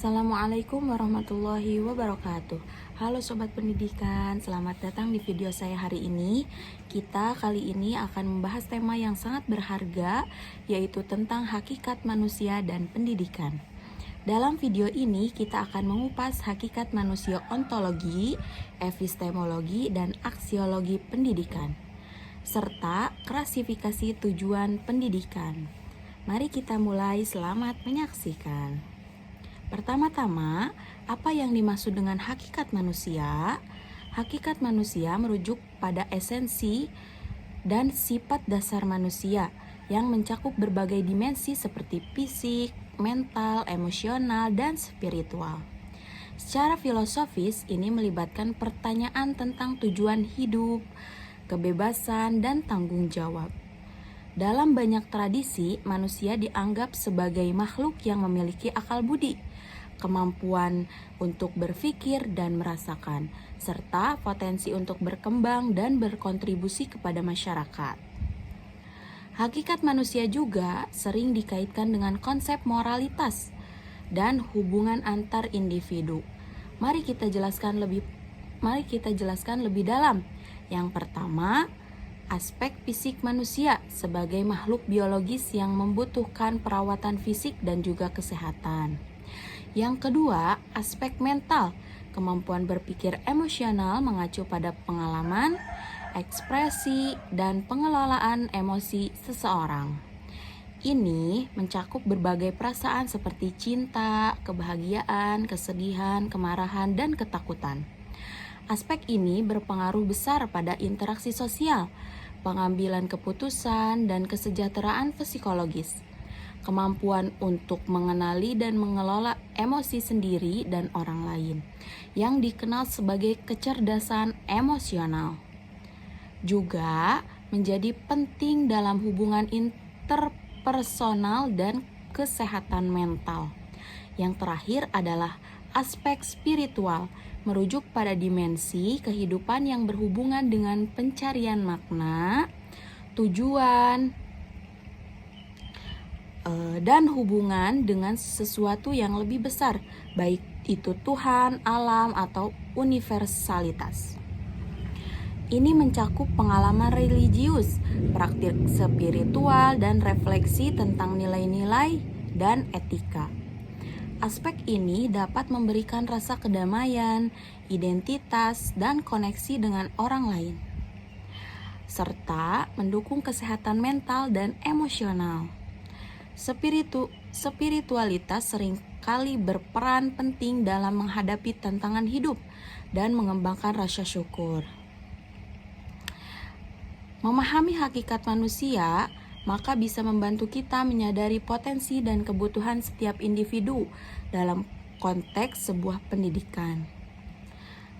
Assalamualaikum warahmatullahi wabarakatuh. Halo Sobat Pendidikan, selamat datang di video saya hari ini. Kita kali ini akan membahas tema yang sangat berharga, yaitu tentang hakikat manusia dan pendidikan. Dalam video ini kita akan mengupas hakikat manusia ontologi, epistemologi, dan aksiologi pendidikan, serta klasifikasi tujuan pendidikan. Mari kita mulai, selamat menyaksikan. Pertama-tama, apa yang dimaksud dengan hakikat manusia? Hakikat manusia merujuk pada esensi dan sifat dasar manusia yang mencakup berbagai dimensi seperti fisik, mental, emosional, dan spiritual. Secara filosofis, ini melibatkan pertanyaan tentang tujuan hidup, kebebasan, dan tanggung jawab. Dalam banyak tradisi, manusia dianggap sebagai makhluk yang memiliki akal budi, kemampuan untuk berpikir dan merasakan, serta potensi untuk berkembang dan berkontribusi kepada masyarakat. Hakikat manusia juga sering dikaitkan dengan konsep moralitas dan hubungan antar individu. Mari kita jelaskan lebih dalam. Yang pertama, aspek fisik manusia sebagai makhluk biologis yang membutuhkan perawatan fisik dan juga kesehatan. Yang kedua, aspek mental, kemampuan berpikir emosional mengacu pada pengalaman, ekspresi, dan pengelolaan emosi seseorang. Ini mencakup berbagai perasaan seperti cinta, kebahagiaan, kesedihan, kemarahan, dan ketakutan. Aspek ini berpengaruh besar pada interaksi sosial, pengambilan keputusan, dan kesejahteraan psikologis. Kemampuan untuk mengenali dan mengelola emosi sendiri dan orang lain, yang dikenal sebagai kecerdasan emosional, juga menjadi penting dalam hubungan interpersonal dan kesehatan mental. Yang terakhir adalah aspek spiritual, merujuk pada dimensi kehidupan yang berhubungan dengan pencarian makna, tujuan, dan hubungan dengan sesuatu yang lebih besar, baik itu Tuhan, alam, atau universalitas. Ini mencakup pengalaman religius, praktik spiritual, dan refleksi tentang nilai-nilai dan etika. Aspek ini dapat memberikan rasa kedamaian, identitas, dan koneksi dengan orang lain, serta mendukung kesehatan mental dan emosional. Spiritualitas seringkali berperan penting dalam menghadapi tantangan hidup dan mengembangkan rasa syukur. Memahami hakikat manusia maka bisa membantu kita menyadari potensi dan kebutuhan setiap individu dalam konteks sebuah pendidikan.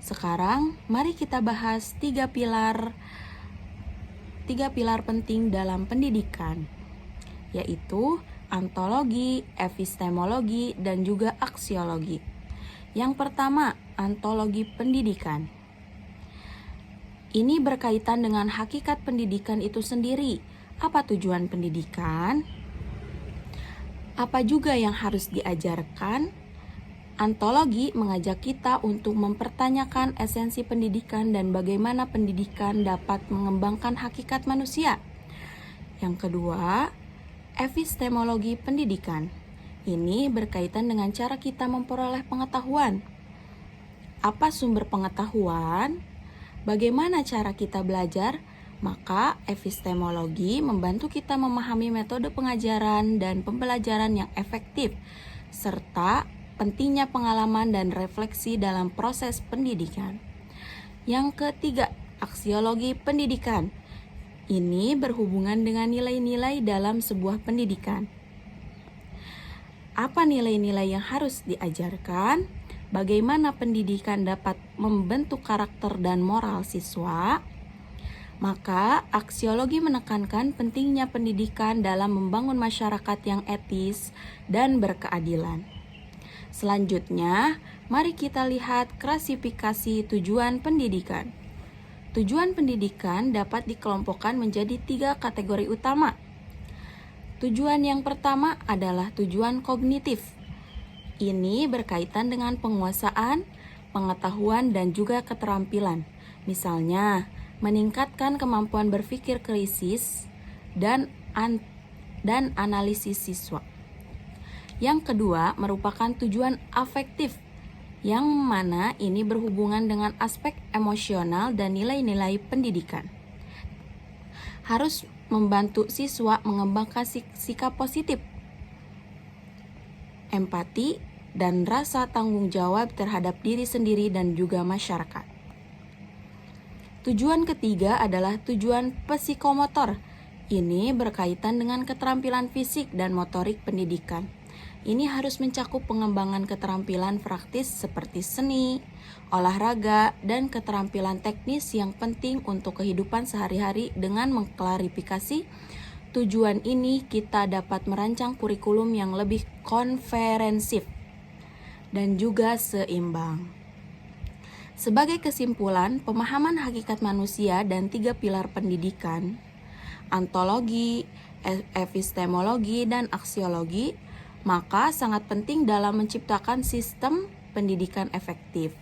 Sekarang, mari kita bahas tiga pilar penting dalam pendidikan, yaitu ontologi, epistemologi, dan juga aksiologi. Yang pertama, ontologi pendidikan. Ini berkaitan dengan hakikat pendidikan itu sendiri. Apa tujuan pendidikan? Apa juga yang harus diajarkan? Ontologi mengajak kita untuk mempertanyakan esensi pendidikan dan bagaimana pendidikan dapat mengembangkan hakikat manusia. Yang kedua, epistemologi pendidikan. Ini berkaitan dengan cara kita memperoleh pengetahuan. Apa sumber pengetahuan? Bagaimana cara kita belajar? Maka epistemologi membantu kita memahami metode pengajaran dan pembelajaran yang efektif, serta pentingnya pengalaman dan refleksi dalam proses pendidikan. Yang ketiga, aksiologi pendidikan. Ini berhubungan dengan nilai-nilai dalam sebuah pendidikan. Apa nilai-nilai yang harus diajarkan? Bagaimana pendidikan dapat membentuk karakter dan moral siswa? Maka, aksiologi menekankan pentingnya pendidikan dalam membangun masyarakat yang etis dan berkeadilan. Selanjutnya, mari kita lihat klasifikasi tujuan pendidikan. Tujuan pendidikan dapat dikelompokkan menjadi 3 kategori utama. Tujuan yang pertama adalah tujuan kognitif. Ini berkaitan dengan penguasaan, pengetahuan, dan juga keterampilan. Misalnya, meningkatkan kemampuan berpikir kritis dan analisis siswa. Yang kedua, merupakan tujuan afektif, yang mana ini berhubungan dengan aspek emosional dan nilai-nilai pendidikan. Harus membantu siswa mengembangkan sikap positif, empati, dan rasa tanggung jawab terhadap diri sendiri dan juga masyarakat. Tujuan ketiga adalah tujuan psikomotor. Ini berkaitan dengan keterampilan fisik dan motorik pendidikan. Ini harus mencakup pengembangan keterampilan praktis seperti seni, olahraga, dan keterampilan teknis yang penting untuk kehidupan sehari-hari. Dengan mengklarifikasi tujuan ini, kita dapat merancang kurikulum yang lebih komprehensif dan juga seimbang. Sebagai kesimpulan, pemahaman hakikat manusia dan 3 pilar pendidikan, ontologi, epistemologi, dan aksiologi, maka sangat penting dalam menciptakan sistem pendidikan efektif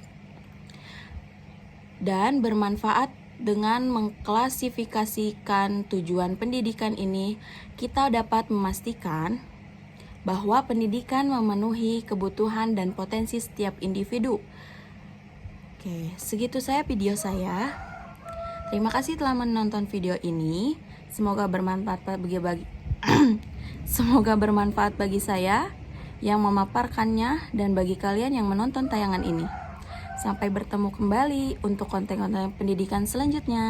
dan bermanfaat. Dengan mengklasifikasikan tujuan pendidikan ini, kita dapat memastikan bahwa pendidikan memenuhi kebutuhan dan potensi setiap individu. Oke, segitu saya video saya. Terima kasih telah menonton video ini. Semoga bermanfaat Semoga bermanfaat bagi saya yang memaparkannya dan bagi kalian yang menonton tayangan ini. Sampai bertemu kembali untuk konten-konten pendidikan selanjutnya.